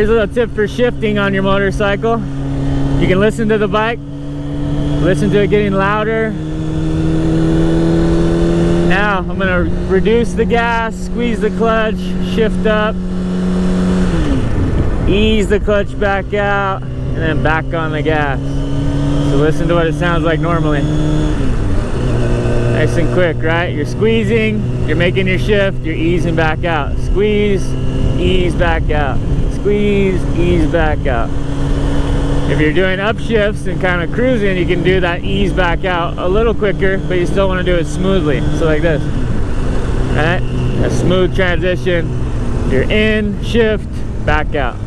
Here's a little tip for shifting on your motorcycle. You can listen to the bike, listen to it getting louder. Now I'm gonna reduce the gas, squeeze the clutch, shift up, ease the clutch back out, and then back on the gas. So listen to what it sounds like normally. Nice and quick, right? You're squeezing, you're making your shift, you're easing back out. Squeeze, ease back out. Squeeze, ease back out. If you're doing upshifts and kind of cruising, you can do that ease back out a little quicker, but you still want to do it smoothly. So like this, right? A smooth transition. You're in, shift, back out.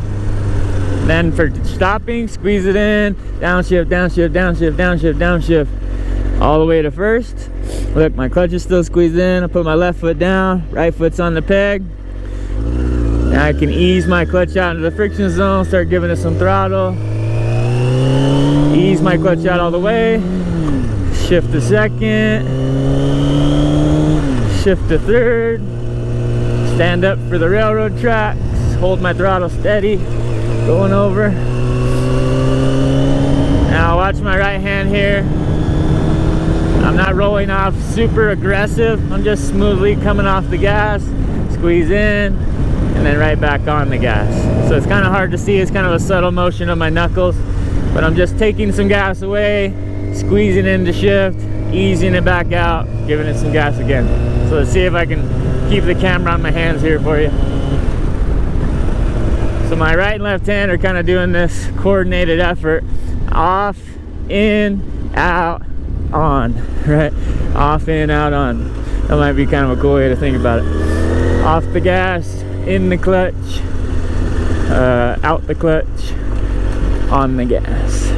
Then for stopping, squeeze it in, downshift, downshift, downshift, downshift, downshift, all the way to first. Look, my clutch is still squeezed in. I put my left foot down, right foot's on the peg. Now I can ease my clutch out into the friction zone, start giving it some throttle. Ease my clutch out all the way. Shift to second. Shift to third. Stand up for the railroad tracks. Hold my throttle steady. Going over. Now watch my right hand here. I'm not rolling off super aggressive. I'm just smoothly coming off the gas. Squeeze in. And then right back on the gas. So it's kind of hard to see. It's kind of a subtle motion of my knuckles. But I'm just taking some gas away, squeezing into shift, easing it back out, giving it some gas again. So let's see if I can keep the camera on my hands here for you. So my right and left hand are kind of doing this coordinated effort. Off, in, out, on, right? Off, in, out, on. That might be kind of a cool way to think about it. Off the gas, in the clutch, out the clutch, on the gas.